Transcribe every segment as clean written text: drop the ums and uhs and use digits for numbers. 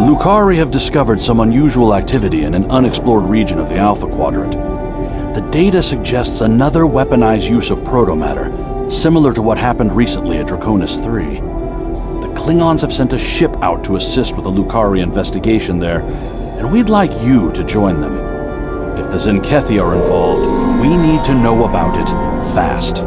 Lukari have discovered some unusual activity in an unexplored region of the Alpha Quadrant. The data suggests another weaponized use of protomatter, similar to what happened recently at Draconis 3. The Klingons have sent a ship out to assist with the Lukari investigation there, and we'd like you to join them. If the Tzenkethi are involved, we need to know about it fast.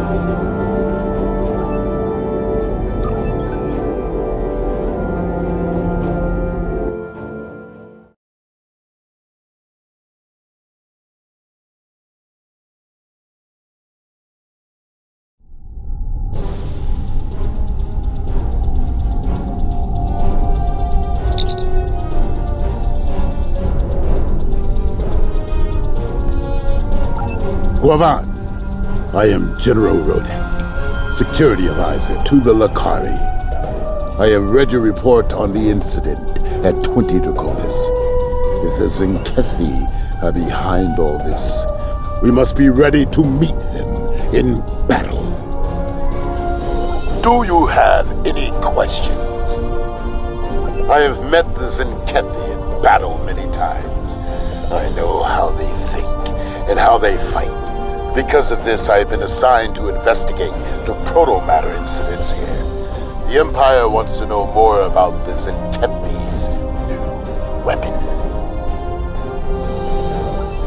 Guavan, I am General Rodek, Security Advisor to the Lukari. I have read your report on the incident at 20 Draconis. If the Tzenkethi are behind all this, we must be ready to meet them in battle. Do you have any questions? I have met the Tzenkethi in battle many times. I know how they think and how they fight. Because of this, I have been assigned to investigate the Protomatter incidents here. The Empire wants to know more about the Tzenkethi's new weapon.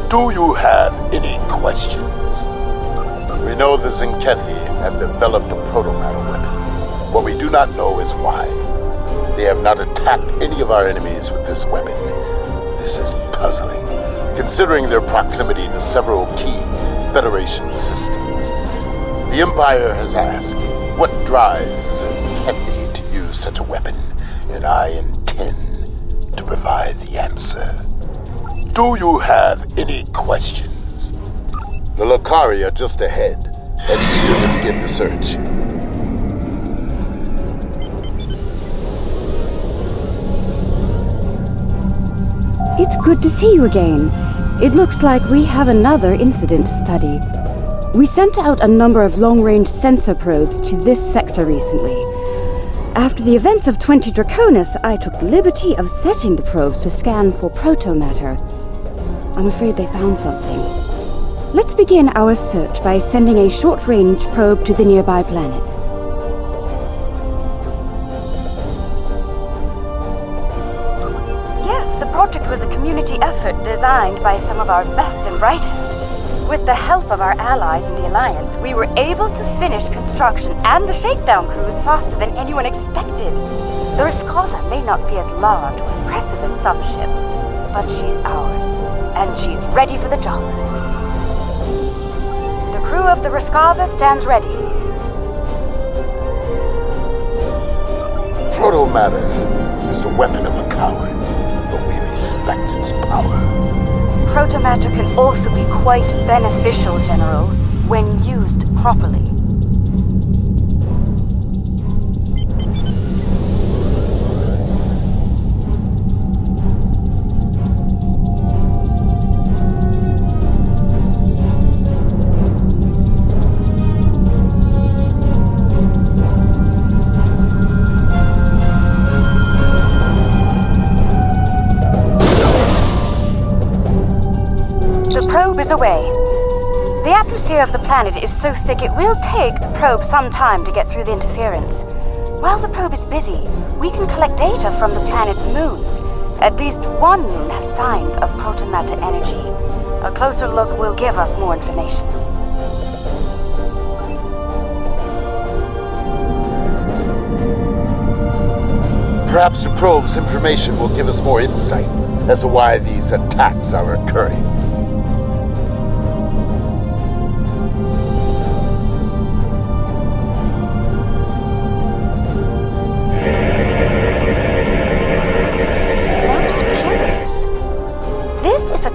Do you have any questions? We know the Tzenkethi have developed a Protomatter weapon. What we do not know is why. They have not attacked any of our enemies with this weapon. This is puzzling, considering their proximity to several key Federation systems. The Empire has asked, what drives the Tzenkethi to use such a weapon? And I intend to provide the answer. Do you have any questions? The Lukari are just ahead, and eager to begin the search. It's good to see you again. It looks like we have another incident to study. We sent out a number of long-range sensor probes to this sector recently. After the events of 20 Draconis, I took the liberty of setting the probes to scan for protomatter. I'm afraid they found something. Let's begin our search by sending a short-range probe to the nearby planet. The project was a community effort designed by some of our best and brightest. With the help of our allies in the Alliance, we were able to finish construction and the shakedown cruise faster than anyone expected. The Reskava may not be as large or impressive as some ships, but she's ours, and she's ready for the job. The crew of the Reskava stands ready. Protomatter is the weapon of a coward. Respect its power. Protomatter can also be quite beneficial, General, when used properly. Away. The atmosphere of the planet is so thick it will take the probe some time to get through the interference. While the probe is busy, we can collect data from the planet's moons. At least one moon has signs of protomatter energy. A closer look will give us more information. Perhaps the probe's information will give us more insight as to why these attacks are occurring.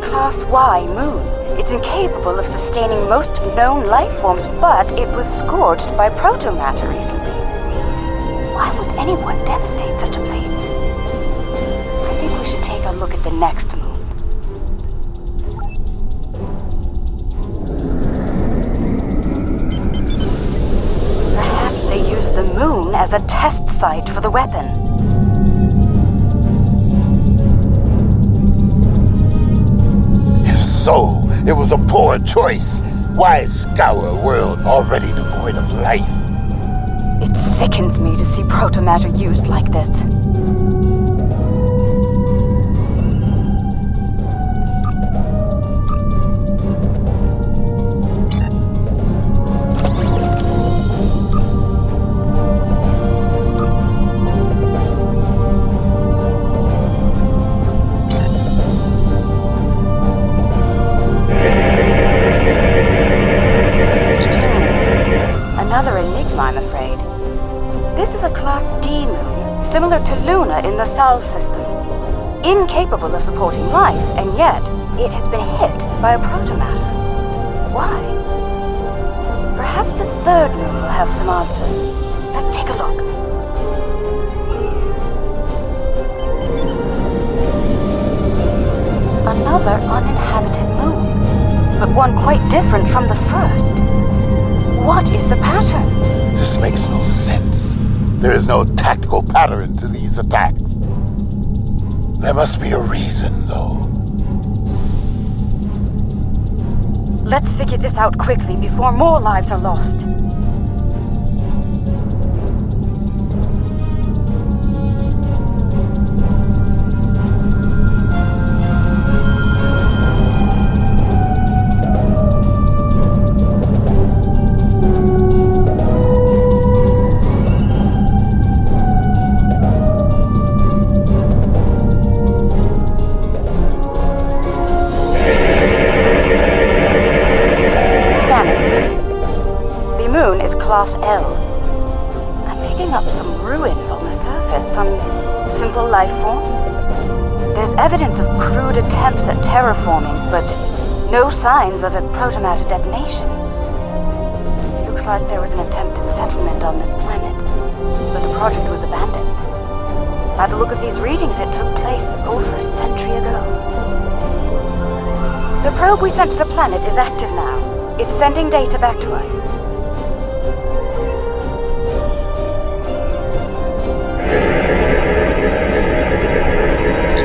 Class Y moon. It's incapable of sustaining most known life forms, but it was scorched by protomatter recently. Why would anyone devastate such a place? I think we should take a look at the next moon. Perhaps they use the moon as a test site for the weapon. so, it was a poor choice. Why scour a world already devoid of life? It sickens me to see protomatter used like this. Another enigma, I'm afraid. This is a Class D moon, similar to Luna in the Sol system. Incapable of supporting life, and yet it has been hit by a protomatter. Why? Perhaps the third moon will have some answers. Let's take a look. Another uninhabited moon, but one quite different from the first. What is the pattern? This makes no sense. There is no tactical pattern to these attacks. There must be a reason, though. Let's figure this out quickly before more lives are lost. Class L. I'm picking up some ruins on the surface, some simple life forms. There's evidence of crude attempts at terraforming, but no signs of a protomatter detonation. It looks like there was an attempted settlement on this planet, but the project was abandoned. By the look of these readings, it took place over a century ago. The probe we sent to the planet is active now. It's sending data back to us.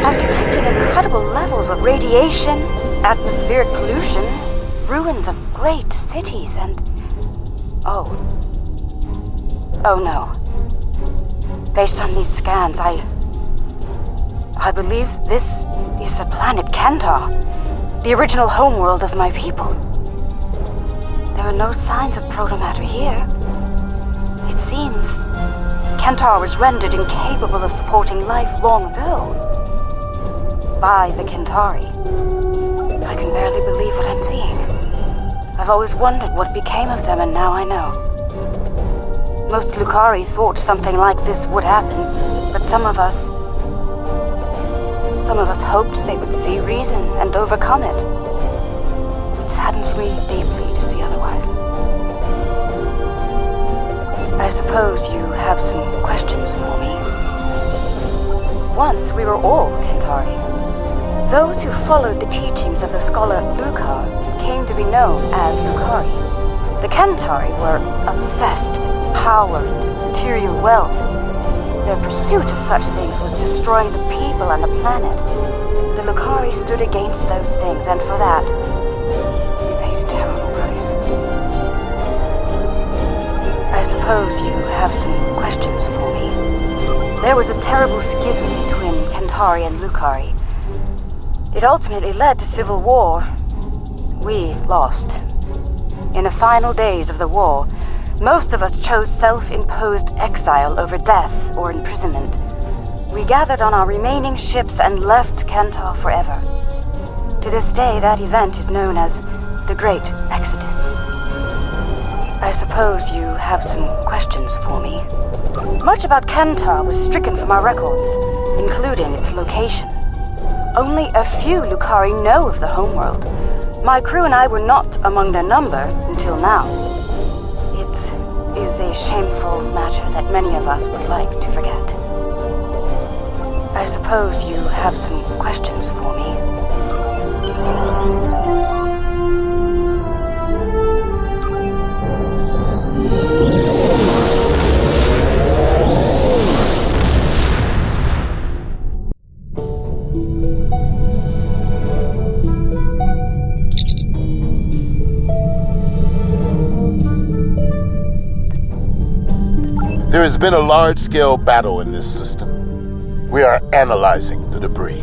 I'm detecting incredible levels of radiation, atmospheric pollution, ruins of great cities, and... Oh no. Based on these scans, I believe this is the planet Kentar, the original homeworld of my people. There are no signs of protomatter here. It seems Kentar was rendered incapable of supporting life long ago. By the Kentari. I can barely believe what I'm seeing. I've always wondered what became of them, and now I know. Most Lukari thought something like this would happen, but some of us hoped they would see reason and overcome it. It saddens me deeply to see otherwise. I suppose you have some questions for me. Once we were all Kentari. Those who followed the teachings of the scholar Lukar came to be known as Lukari. The Kentari were obsessed with power and material wealth. Their pursuit of such things was destroying the people and the planet. The Lukari stood against those things, and for that, we paid a terrible price. I suppose you have some questions for me. There was a terrible schism between Kentari and Lukari. It ultimately led to civil war. We lost. In the final days of the war, most of us chose self-imposed exile over death or imprisonment. We gathered on our remaining ships and left Kentar forever. To this day, that event is known as the Great Exodus. I suppose you have some questions for me. Much about Kentar was stricken from our records, including its location. Only a few Lukari know of the homeworld. My crew and I were not among their number until now. It is a shameful matter that many of us would like to forget. I suppose you have some questions for me. There has been a large-scale battle in this system. We are analyzing the debris.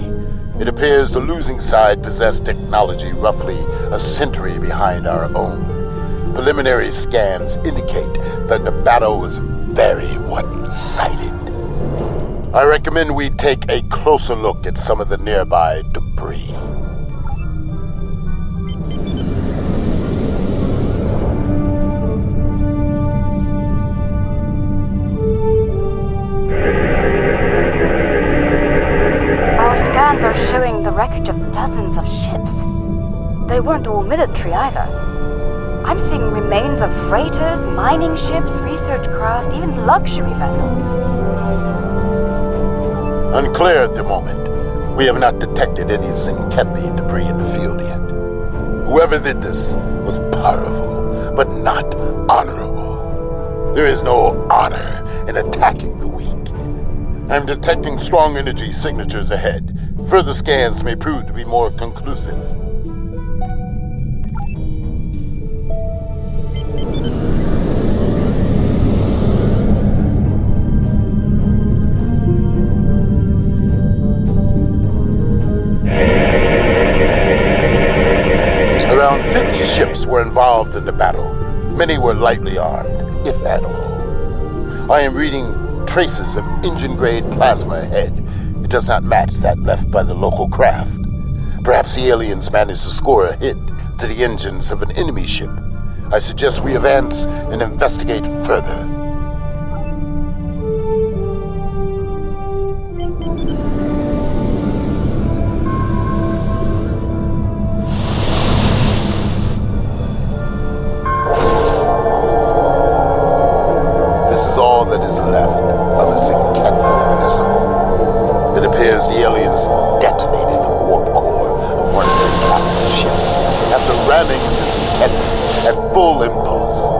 It appears the losing side possessed technology roughly a century behind our own. Preliminary scans indicate that the battle was very one-sided. I recommend we take a closer look at some of the nearby debris. Our scans are showing the wreckage of dozens of ships. They weren't all military either. I'm seeing remains of freighters, mining ships, research craft, even luxury vessels. Unclear at the moment. We have not detected any Tzenkethi debris in the field yet. Whoever did this was powerful, but not honorable. There is no honor in attacking the weak. I'm detecting strong energy signatures ahead. Further scans may prove to be more conclusive. Around 50 ships were involved in the battle. Many were lightly armed, if at all. I am reading traces of engine-grade plasma ahead. It does not match that left by the local craft. Perhaps the aliens managed to score a hit to the engines of an enemy ship. I suggest we advance and investigate further. This is all that is left of a Tzenkethi missile. It appears the aliens detonated the warp core of one of their captured ships after ramming into Tzenkethi at full impulse.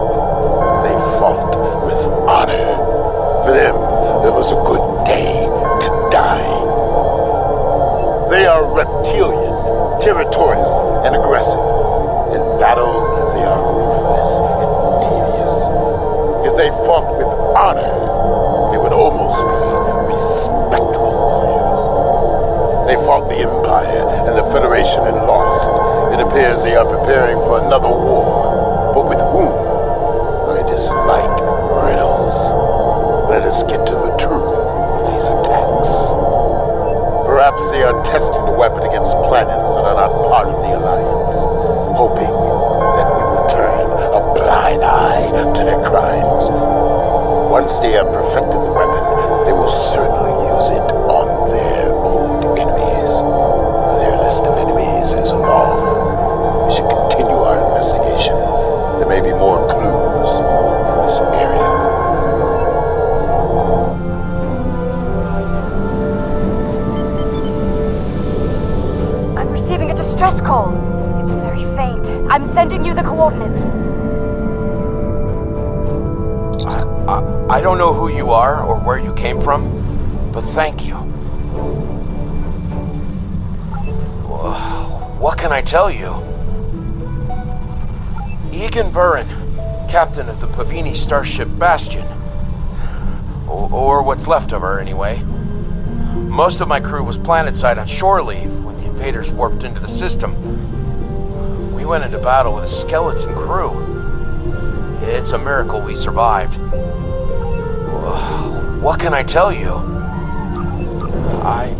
They fought with honor. For them, it was a good day to die. They are reptilian, territorial, and aggressive. In battle, they are ruthless and devious. If they fought with honor, they would almost be respectable warriors. They fought the Empire and the Federation and lost. It appears they are preparing for another war, but with whom? I dislike riddles. Let us get to the truth of these attacks. Perhaps they are testing the weapon against planets that are not part of the Alliance, hoping that we will turn a blind eye to their crimes. Once they have perfected the weapon, they will certainly use it on their old enemies. Their list of enemies is long. We should continue our investigation. There may be more clues in this area. I'm receiving a distress call. It's very faint. I'm sending you the coordinates. I don't know who you are or where you came from, but thank you. What can I tell you? Egan Burren, captain of the Pavini starship Bastion. Or what's left of her, anyway. Most of my crew was planetside on shore leave when the invaders warped into the system. We went into battle with a skeleton crew. It's a miracle we survived. What can I tell you? I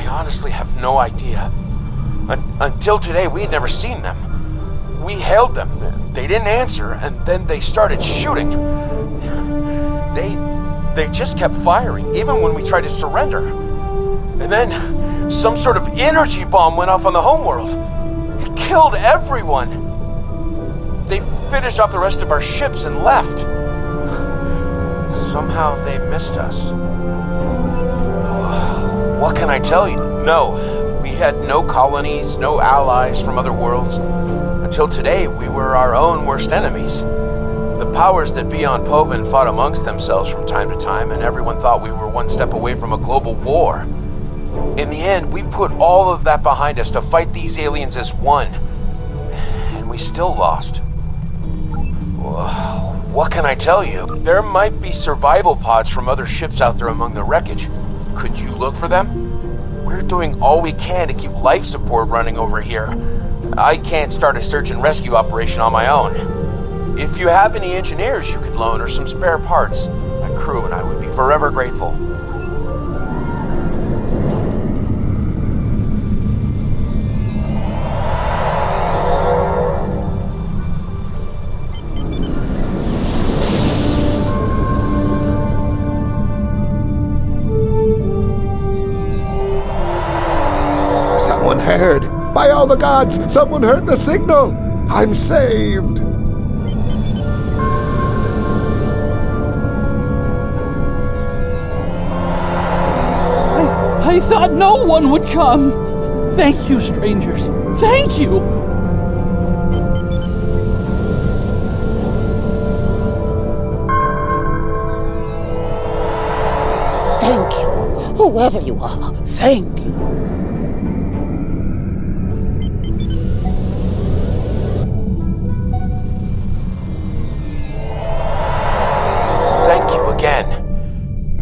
honestly have no idea. Until today, we had never seen them. We hailed them. They didn't answer, and then they started shooting. They just kept firing, even when we tried to surrender. And then some sort of energy bomb went off on the homeworld. It killed everyone. They finished off the rest of our ships and left. Somehow they missed us. What can I tell you? No, we had no colonies, no allies from other worlds. Until today, we were our own worst enemies. The powers that be on Povin fought amongst themselves from time to time, and everyone thought we were one step away from a global war. In the end, we put all of that behind us to fight these aliens as one. And we still lost. What can I tell you? There might be survival pods from other ships out there among the wreckage. Could you look for them? We're doing all we can to keep life support running over here. I can't start a search and rescue operation on my own. If you have any engineers you could loan or some spare parts, my crew and I would be forever grateful. Someone heard! By all the gods, someone heard the signal! I'm saved! I thought no one would come. Thank you, strangers. Thank you. Thank you, whoever you are. Thank you. Thank you again.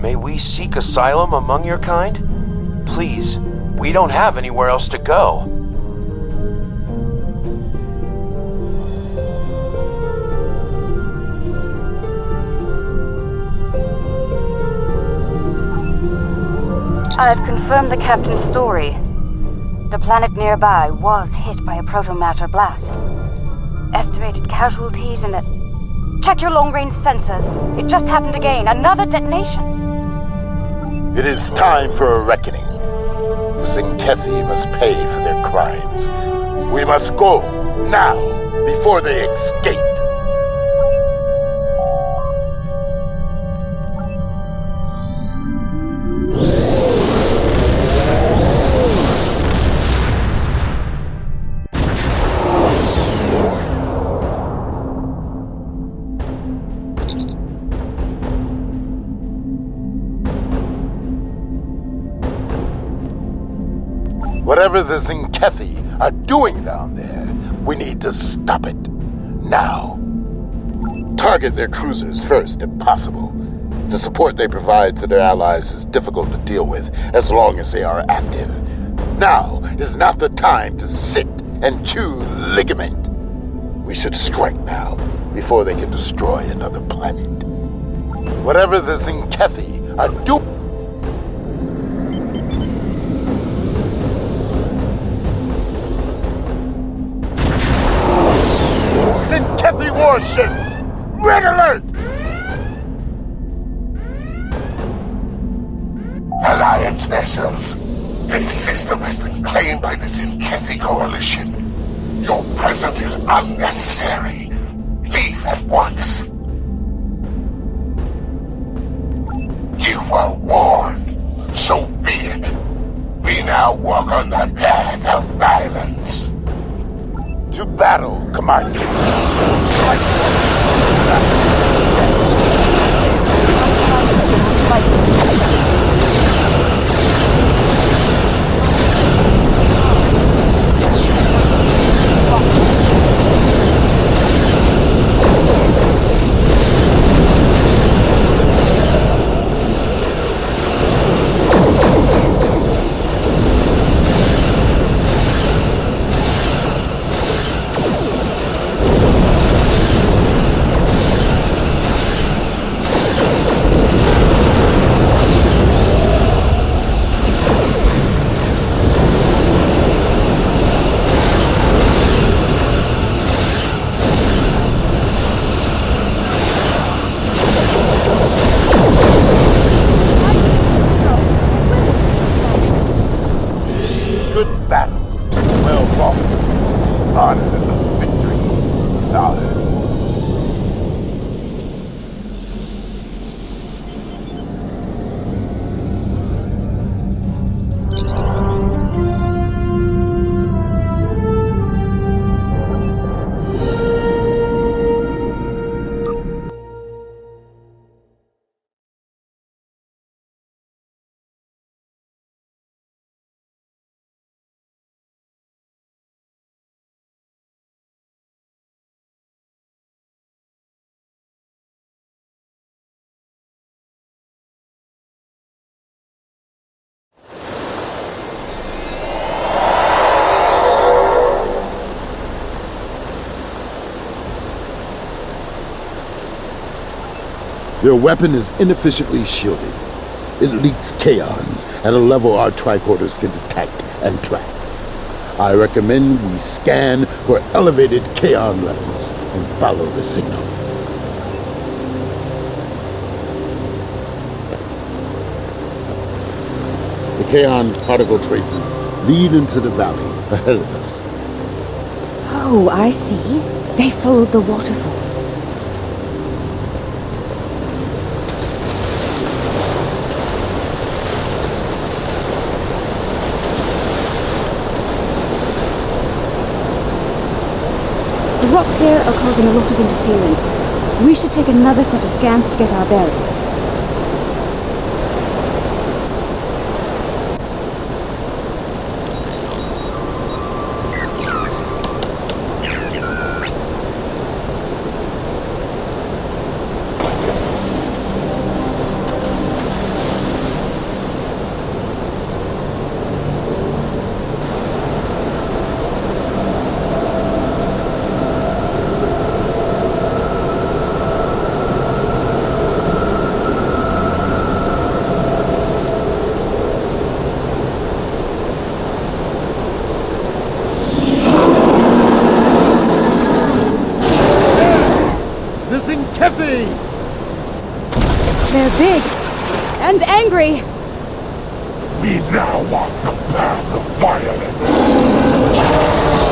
May we seek asylum among your kind? Please, we don't have anywhere else to go. I've confirmed the captain's story. The planet nearby was hit by a Protomatter blast. Estimated casualties in the... Check your long-range sensors. It just happened again. Another detonation. It is time for a reckoning. The Tzenkethi must pay for their crimes. We must go, now, before they escape. Whatever the Tzenkethi are doing down there, we need to stop it. Now. Target their cruisers first, if possible. The support they provide to their allies is difficult to deal with as long as they are active. Now is not the time to sit and chew ligament. We should strike now, before they can destroy another planet. Whatever the Tzenkethi are doing... Tzenkethi warships! Red alert! Alliance vessels. This system has been claimed by the Tzenkethi Coalition. Your presence is unnecessary. Leave at once. You were warned. So be it. We now walk on the path of violence. To battle, Commander. Good battle. Well fought. Honor and the victory is ours. Their weapon is inefficiently shielded. It leaks kaons at a level our tricorders can detect and track. I recommend we scan for elevated kaon levels and follow the signal. The kaon particle traces lead into the valley ahead of us. Oh, I see. They followed the waterfall. The rocks here are causing a lot of interference. We should take another set of scans to get our bearings. They're big and angry. We now walk the path of violence.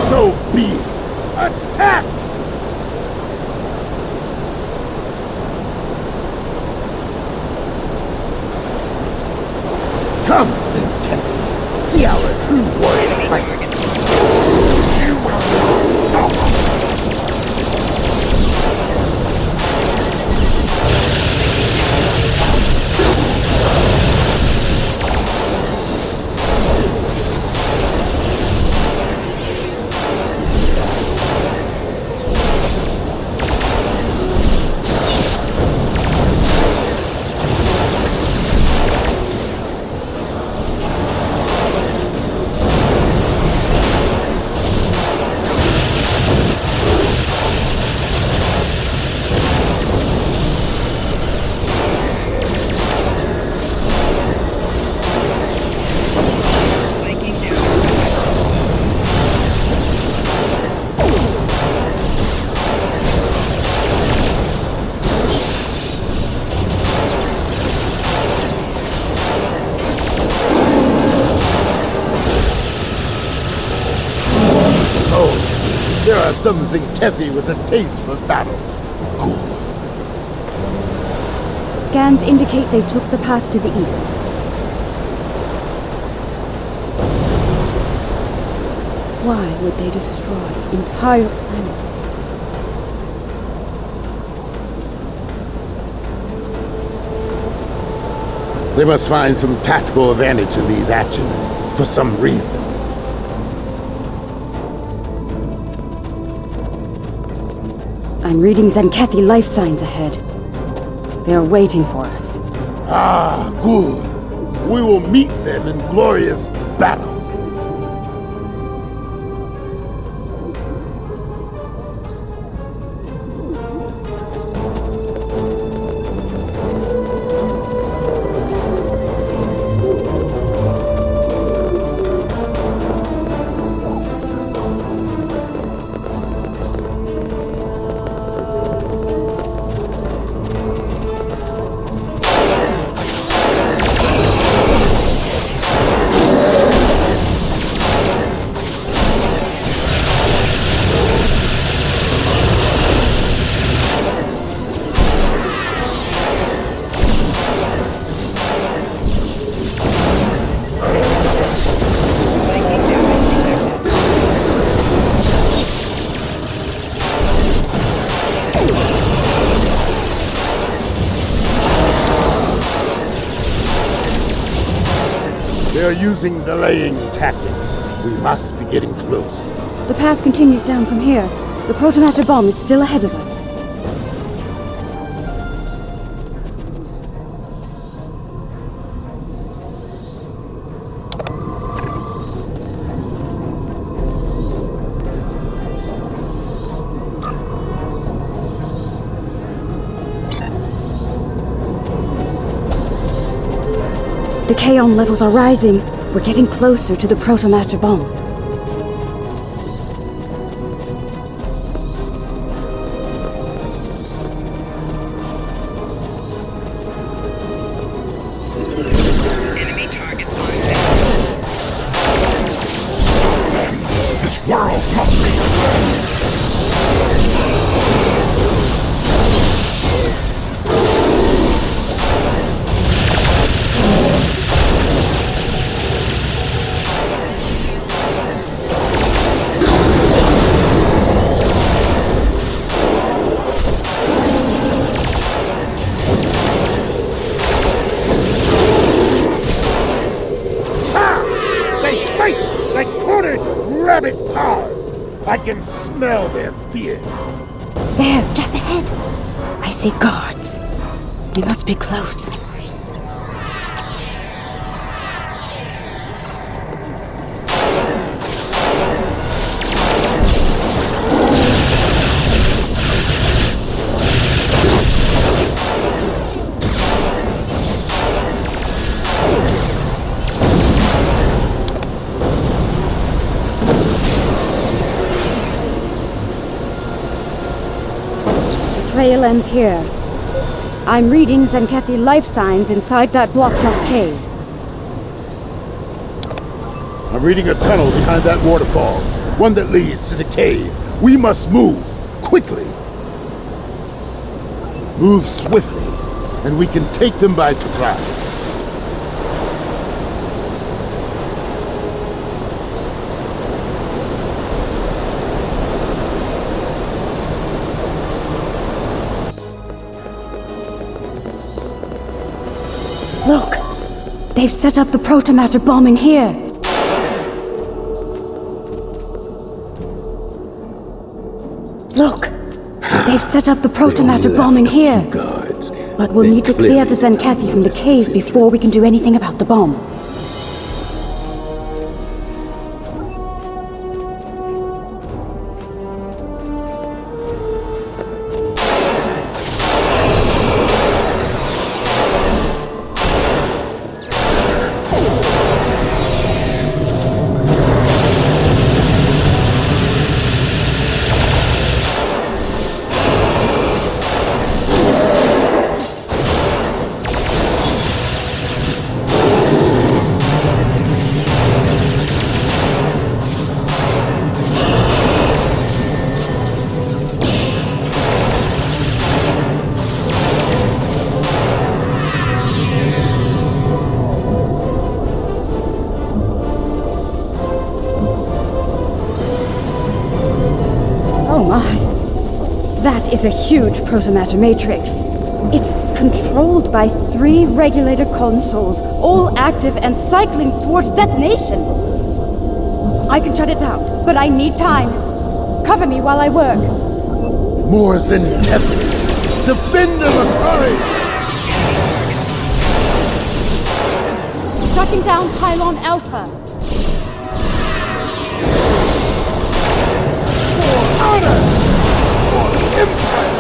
So be it. Attack! Come, Tzenkethi. See our true warrior fight. You will not stop us. There are some Tzenkethi with a taste for battle. Scans indicate they took the path to the east. Why would they destroy entire planets? They must find some tactical advantage in these actions, for some reason. I'm reading Tzenkethi life signs ahead. They are waiting for us. Ah, good. We will meet them in glorious battle. They are using delaying tactics. We must be getting close. The path continues down from here. The Protomatter bomb is still ahead of us. The Kaon levels are rising. We're getting closer to the Protomatter bomb. This world must be rabbit power. I can smell their fear. There, just ahead. I see guards. We must be close. Trail ends here. I'm reading Tzenkethi life signs inside that blocked-off cave. I'm reading a tunnel behind that waterfall. One that leads to the cave. We must move. Quickly. Move swiftly, and we can take them by surprise. Look! They've set up the Protomatter bomb in here! Look! They've set up the Protomatter bomb in here! Guards. But we'll need to clear the Tzenkethi from the cave before we can do anything about the bomb. Oh my! That is a huge Protomatter matrix. It's controlled by 3 regulator consoles, all active and cycling towards detonation. I can shut it down, but I need time. Cover me while I work. More Tzenkethi. Defend the Lukari! Shutting down Pylon Alpha. For honor! For empire!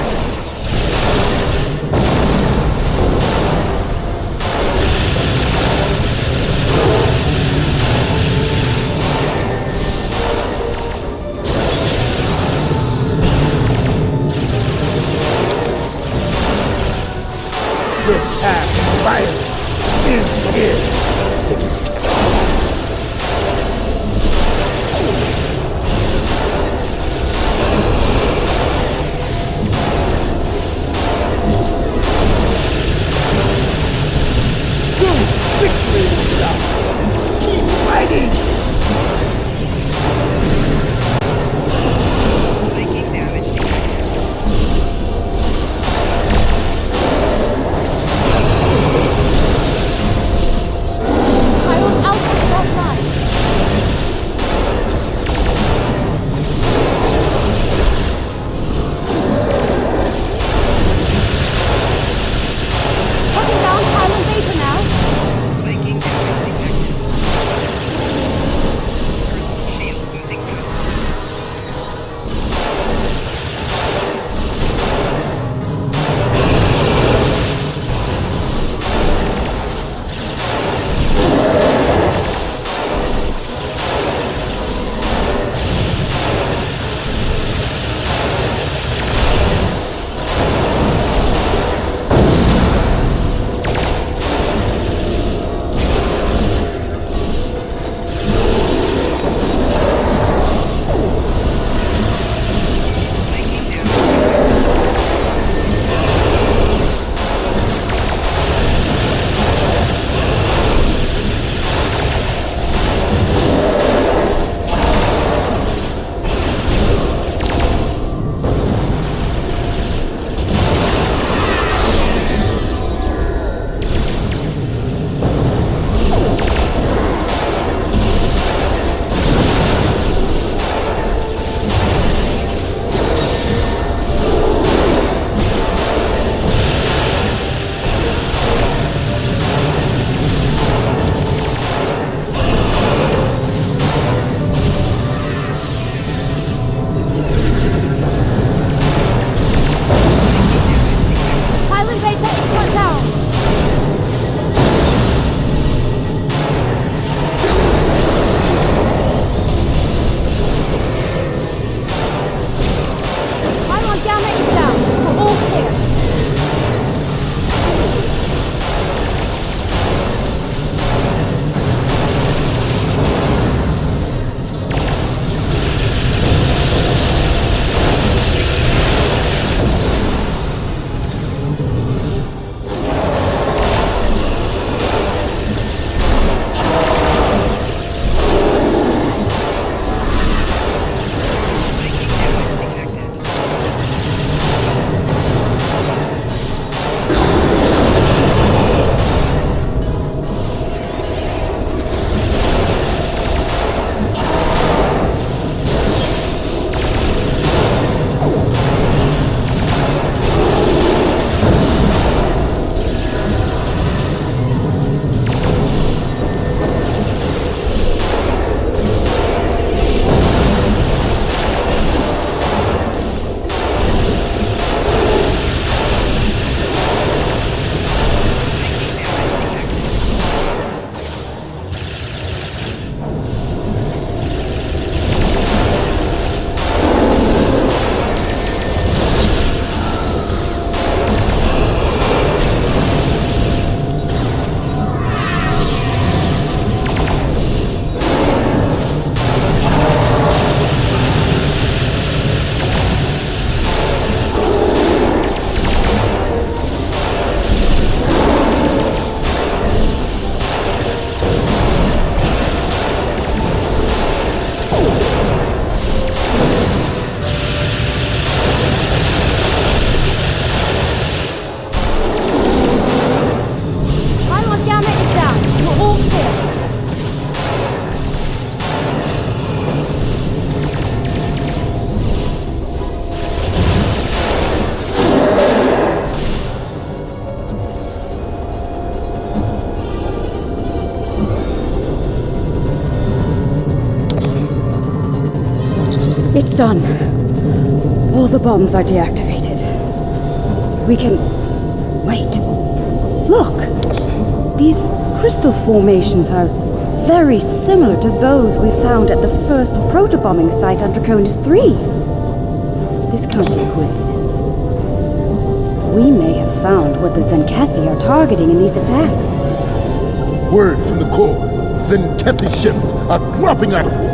This past violence ends here. Soon victory will come. Keep fighting! done. All the bombs are deactivated. We can... Wait. Look! These crystal formations are very similar to those we found at the first protobombing site on Draconis 3. This can't be a coincidence. We may have found what the Tzenkethi are targeting in these attacks. Word from the core. Tzenkethi ships are dropping out of orbit.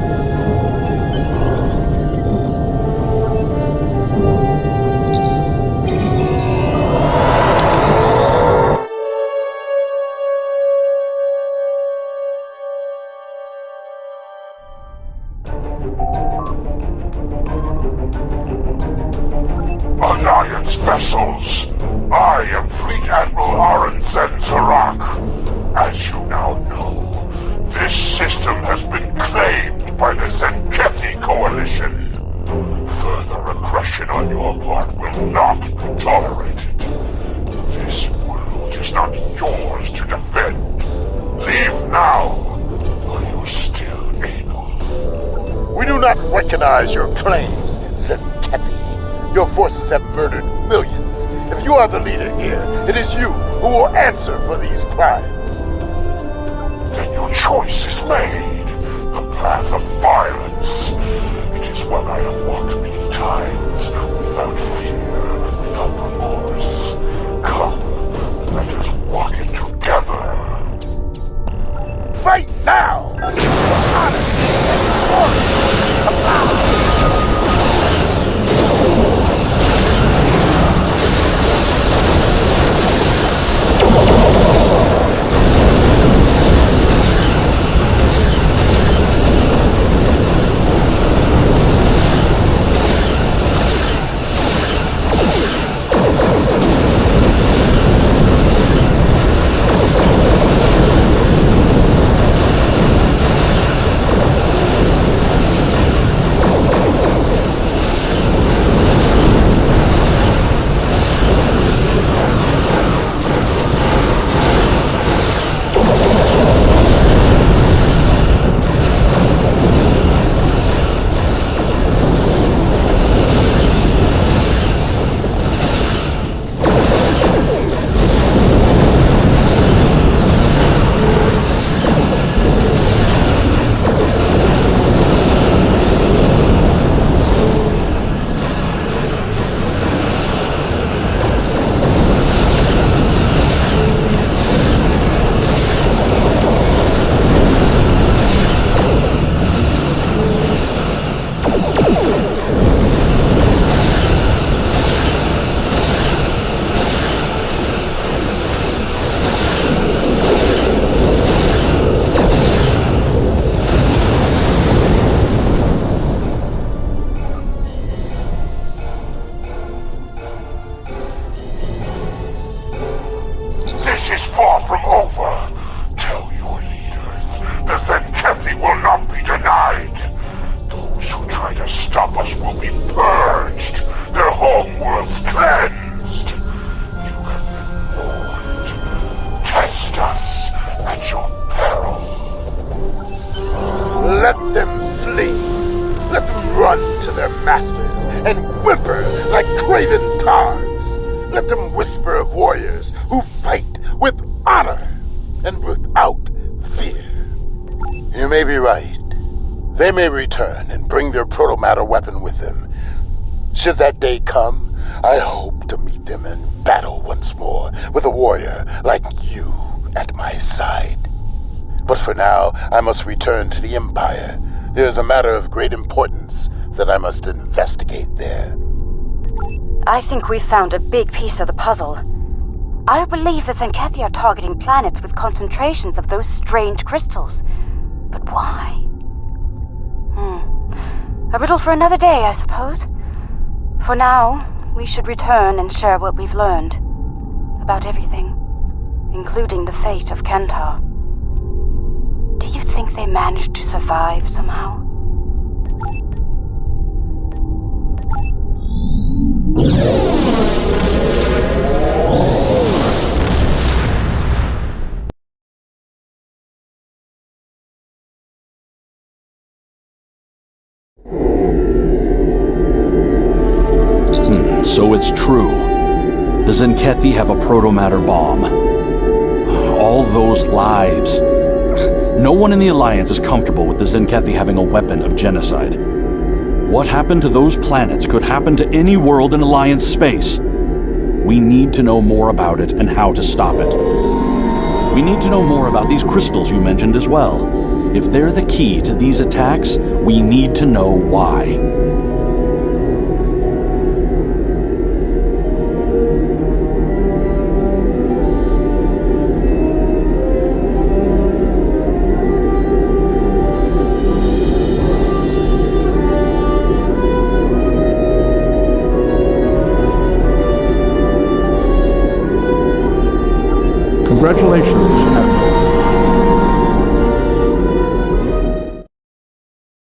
Alliance vessels! I am Fleet Admiral Aron Zenzarak. As you now know, this system has been claimed by the Tzenkethi Coalition. Further aggression on your part will not be tolerated. This world is not yours to defend. Leave now, while you're still able. We do not recognize your claims, Tzenkethi. Your forces have murdered millions. If you are the leader here, it is you who will answer for these crimes. Then your choice is made. The path of violence. It is one I have walked many times, without fear, without remorse. Come, let us walk it together. Fight now! For honor and glory! This is far from over. Tell your leaders the Tzenkethi will not be denied. Those who try to stop us will be purged, their homeworlds cleansed. You have been warned. Test us at your peril. Let them flee. Let them run to their masters and whimper like craven tars. Let them whisper of warriors who fight with honor and without fear. You may be right. They may return and bring their Protomatter weapon with them. Should that day come, I hope to meet them in battle once more with a warrior like you at my side. But for now, I must return to the Empire. There is a matter of great importance that I must investigate there. I think we've found a big piece of the puzzle. I believe the Tzenkethi are targeting planets with concentrations of those strange crystals. But why? A riddle for another day, I suppose. For now, we should return and share what we've learned. About everything. Including the fate of Kentar. Do you think they managed to survive somehow? So it's true. The Tzenkethi have a protomatter bomb. All those lives. No one in the Alliance is comfortable with the Tzenkethi having a weapon of genocide. What happened to those planets could happen to any world in Alliance space. We need to know more about it and how to stop it. We need to know more about these crystals you mentioned as well. If they're the key to these attacks, we need to know why. Congratulations, Admiral.